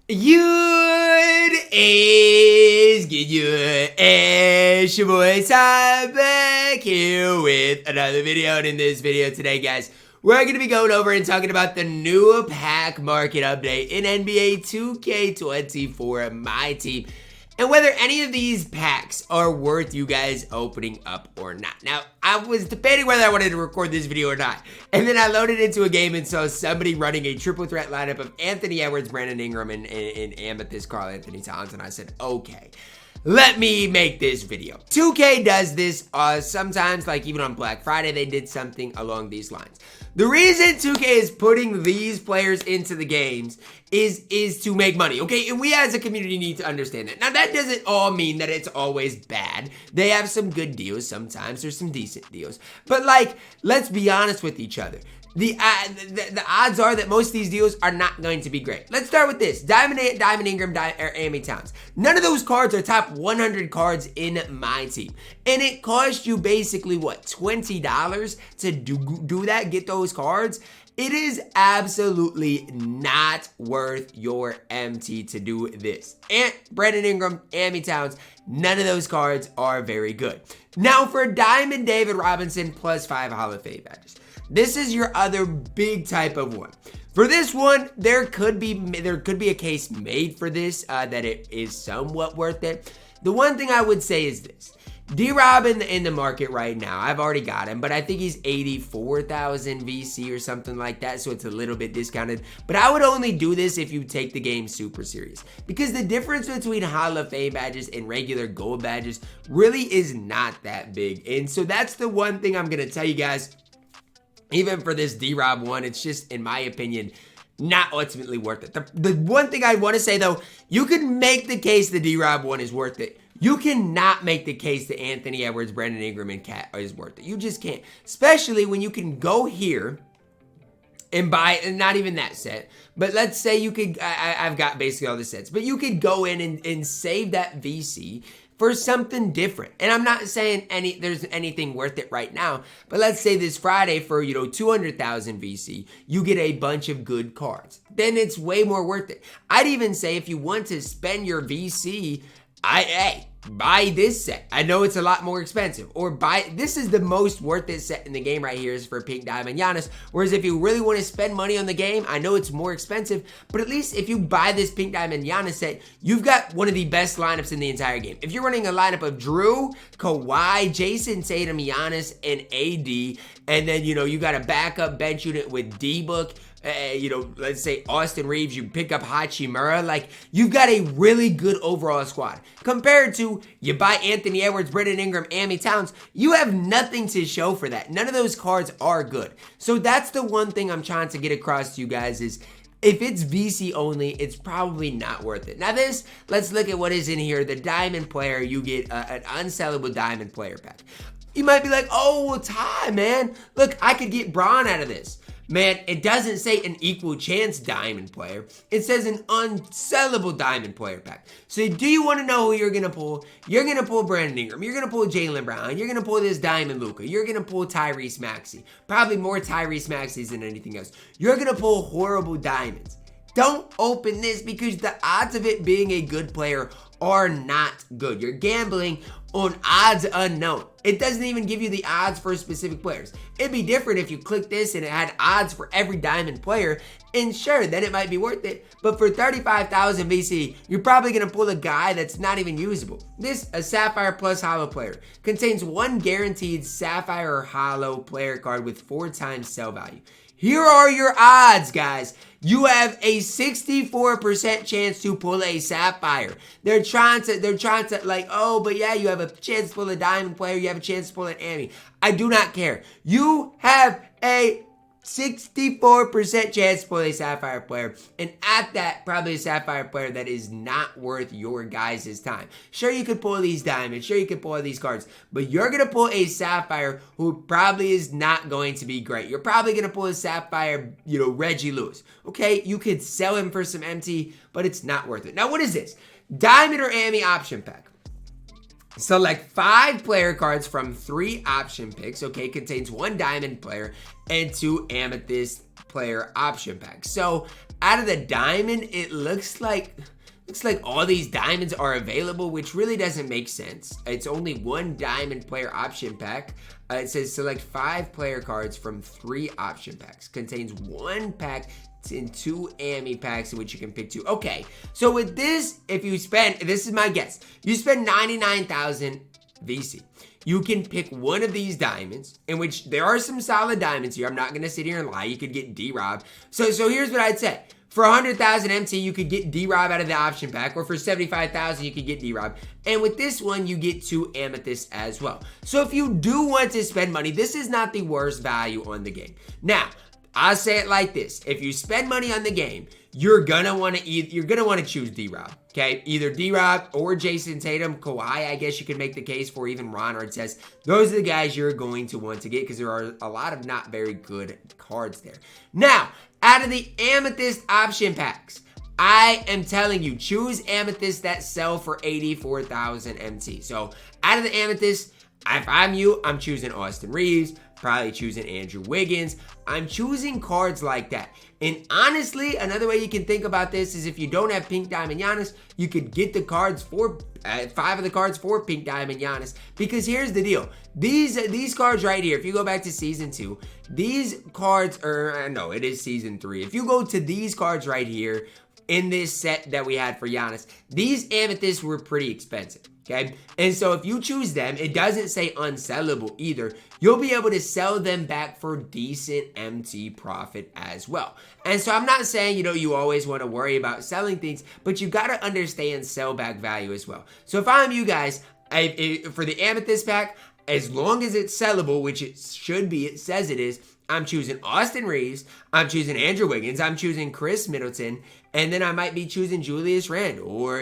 Good is good. It's your boy Ty back here with another video. And in this video today, guys, we're going to be going over and talking about the new pack market update in NBA 2K24 MyTEAM and whether any of these packs are worth you guys opening up or not. Now, I was debating whether I wanted to record this video or not, and then I loaded into a game and saw somebody running a triple threat lineup of Anthony Edwards, Brandon Ingram, and Amethyst Karl-Anthony Towns, and I said, okay, let me make this video. 2K does this sometimes, like even on Black Friday, they did something along these lines. The reason 2K is putting these players into the games is to make money, okay? And we as a community need to understand that. Now, that doesn't all mean that it's always bad. They have some good deals sometimes. There's some decent deals. But, like, let's be honest with each other. The odds are that most of these deals are not going to be great. Let's start with this. Diamond Ingram, Amy Towns. None of those cards are top 100 cards in my team. And it cost you basically, what, $20 to do that, get those cards? It is absolutely not worth your MT to do this. And Brandon Ingram, Amy Towns, none of those cards are very good. Now for Diamond David Robinson plus 5 Hall of Fame badges. This is your other big type of one. For this one, there could be a case made for this that it is somewhat worth it. The one thing I would say is this. D-Rob in the market right now, I've already got him, but I think he's 84,000 VC or something like that, so it's a little bit discounted. But I would only do this if you take the game super serious, because the difference between Hall of Fame badges and regular gold badges really is not that big. And so that's the one thing I'm going to tell you guys. Even for this D-Rob one, it's just, in my opinion, not ultimately worth it. The one thing I want to say, though, you can make the case the D-Rob one is worth it. You cannot make the case that Anthony Edwards, Brandon Ingram, and Cat is worth it. You just can't. Especially when you can go here and buy, and not even that set, but let's say you could, I've got basically all the sets, but you could go in and save that VC for something different. And I'm not saying there's anything worth it right now, but let's say this Friday for, 200,000 VC, you get a bunch of good cards. Then it's way more worth it. I'd even say if you want to spend your VC, buy this set. I know it's a lot more expensive. Or this is the most worth it set in the game right here is for Pink Diamond Giannis. Whereas if you really want to spend money on the game, I know it's more expensive, but at least if you buy this Pink Diamond Giannis set, you've got one of the best lineups in the entire game. If you're running a lineup of Drew, Kawhi, Jason Tatum, Giannis, and AD, and then, you got a backup bench unit with D-Book, let's say Austin Reeves, you pick up Hachimura, like, you've got a really good overall squad. Compared to, you buy Anthony Edwards, Brandon Ingram, Amy Towns, you have nothing to show for that. None of those cards are good. So that's the one thing I'm trying to get across to you guys is, if it's VC only, it's probably not worth it. Now let's look at what is in here. The Diamond player, you get an unsellable Diamond player pack. You might be like, oh, well, Ty, man, look, I could get Braun out of this. Man, it doesn't say an equal chance Diamond player. It says an unsellable Diamond player pack. So do you want to know who you're going to pull? You're going to pull Brandon Ingram. You're going to pull Jaylen Brown. You're going to pull this Diamond Luka. You're going to pull Tyrese Maxey. Probably more Tyrese Maxeys than anything else. You're going to pull horrible diamonds. Don't open this because the odds of it being a good player are not good. You're gambling on odds unknown. It doesn't even give you the odds for specific players. It'd be different if you click this and it had odds for every Diamond player, and sure, then it might be worth it. But for 35,000 VC, you're probably going to pull a guy that's not even usable. This, a Sapphire plus Hollow player, contains one guaranteed Sapphire or Hollow player card with 4 times sell value. Here are your odds, guys. You have a 64% chance to pull a Sapphire. They're trying to like, oh, but yeah, you have a chance to pull a Diamond player. You have a chance to pull an Amy. I do not care. You have a 64% chance to pull a Sapphire player, and at that, probably a Sapphire player that is not worth your guys' time. Sure, you could pull these Diamonds, sure, you could pull these cards, but you're going to pull a Sapphire who probably is not going to be great. You're probably going to pull a Sapphire, Reggie Lewis. Okay, you could sell him for some MT, but it's not worth it. Now, what is this? Diamond or Amy option pack. Select 5 player cards from 3 option picks, okay, contains 1 Diamond player and 2 Amethyst player option pack. So out of the diamond, it looks like all these diamonds are available, which really doesn't make sense. It's only one diamond player option pack. It says select 5 player cards from 3 option packs. Contains 1 pack and 2 AMI packs in which you can pick 2. Okay, so with this, if you spend, this is my guess, you spend 99,000 VC. You can pick one of these diamonds, in which there are some solid diamonds here. I'm not going to sit here and lie. You could get D-Rob. So here's what I'd say. For 100,000 MT, you could get D-Rob out of the option pack, or for 75,000, you could get D-Rob. And with this one, you get 2 amethysts as well. So if you do want to spend money, this is not the worst value on the game. Now, I'll say it like this. If you spend money on the game, you're gonna want to choose D-Rob, okay? Either D-Rob or Jason Tatum, Kawhi, I guess you could make the case for, even Ron Artest. Those are the guys you're going to want to get because there are a lot of not very good cards there. Now, out of the amethyst option packs, I am telling you, choose amethysts that sell for 84,000 MT. So out of the amethysts, if I'm you, I'm choosing Austin Reeves, probably choosing Andrew Wiggins. I'm choosing cards like that. And honestly, another way you can think about this is if you don't have Pink Diamond Giannis, you could get the cards for 5 of the cards for Pink Diamond Giannis. Because here's the deal. These cards right here, if you go back to season 2, these cards are, no, it is season 3. If you go to these cards right here in this set that we had for Giannis, these amethysts were pretty expensive. Okay, and so if you choose them, it doesn't say unsellable either. You'll be able to sell them back for decent MT profit as well. And so I'm not saying, you always want to worry about selling things, but you got to understand sell back value as well. So if I'm you guys, for the amethyst pack, as long as it's sellable, which it should be, it says it is, I'm choosing Austin Reeves, I'm choosing Andrew Wiggins, I'm choosing Chris Middleton, and then I might be choosing Julius Randle, or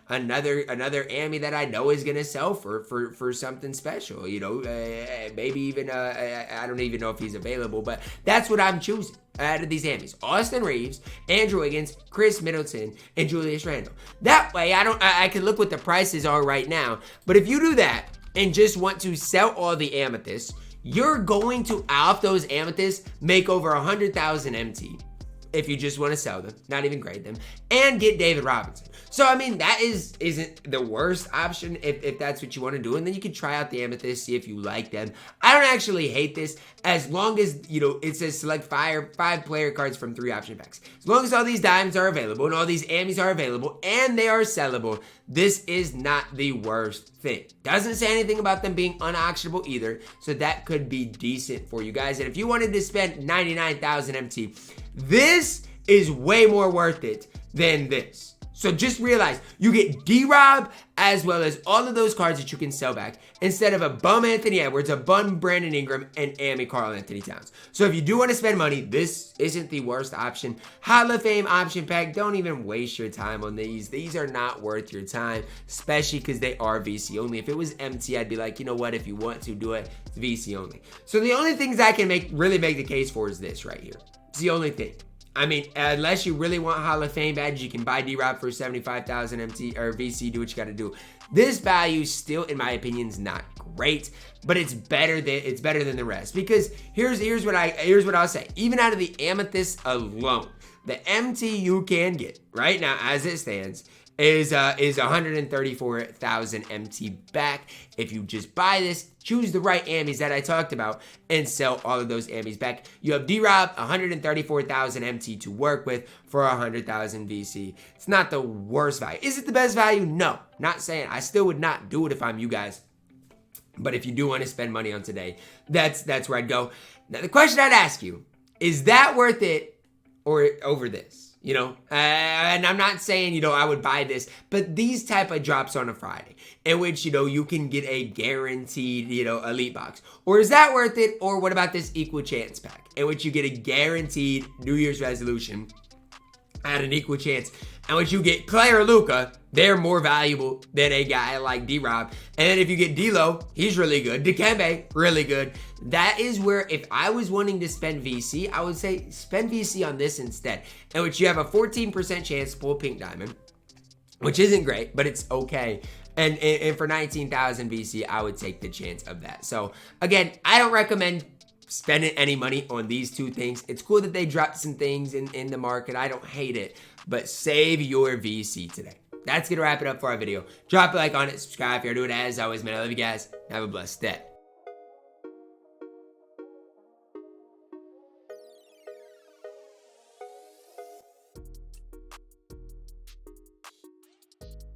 another AMI that I know is gonna sell for something special. Maybe even I don't even know if he's available, but that's what I'm choosing out of these AMIs: Austin Reeves, Andrew Wiggins, Chris Middleton, and Julius Randle. That way, I can look what the prices are right now. But if you do that and just want to sell all the amethysts, you're going to, off those amethysts, make over 100,000 MT if you just want to sell them, not even grade them, and get David Robinson. So, I mean, that isn't the worst option if that's what you want to do. And then you can try out the amethyst, see if you like them. I don't actually hate this, as long as, it says select 5 player cards from 3 option packs. As long as all these diamonds are available and all these amis are available and they are sellable, this is not the worst thing. Doesn't say anything about them being unauctionable either, so that could be decent for you guys. And if you wanted to spend 99,000 MT, this is way more worth it than this. So just realize you get D-Rob as well as all of those cards that you can sell back instead of a bum Anthony Edwards, a bum Brandon Ingram, and AMI Karl-Anthony Towns. So if you do want to spend money, this isn't the worst option. Hall of Fame option pack, don't even waste your time on these. These are not worth your time, especially because they are VC only. If it was MT, I'd be like, you know what, if you want to do it, it's VC only. So the only things I can really make the case for is this right here. It's the only thing. I mean, unless you really want Hall of Fame badges, you can buy D-Rob for 75,000 MT or VC, do what you got to do. This value still, in my opinion, is not great, but it's better than the rest. Because here's what I'll say. Even out of the amethyst alone, the MT you can get right now as it stands is 134,000 MT back. If you just buy this, choose the right amis that I talked about, and sell all of those amis back. You have D-Rob, 134,000 MT to work with for 100,000 VC. It's not the worst value. Is it the best value? No, not saying. I still would not do it if I'm you guys. But if you do want to spend money on today, that's where I'd go. Now, the question I'd ask you, is that worth it or over this? And I'm not saying, I would buy this, but these type of drops on a Friday in which, you can get a guaranteed, elite box. Or is that worth it? Or what about this equal chance pack in which you get a guaranteed New Year's resolution at an equal chance, in which you get Clay or Luka, they're more valuable than a guy like D-Rob. And then if you get D-Lo, he's really good. Dikembe, really good. That is where, if I was wanting to spend VC, I would say spend VC on this instead, in which you have a 14% chance to pull Pink Diamond, which isn't great, but it's okay. And for 19,000 VC, I would take the chance of that. So again, I don't recommend spending any money on these two things. It's cool that they dropped some things in the market. I don't hate it, but save your VC today. That's going to wrap it up for our video. Drop a like on it, subscribe if you're doing it. As always, man, I love you guys. Have a blessed day.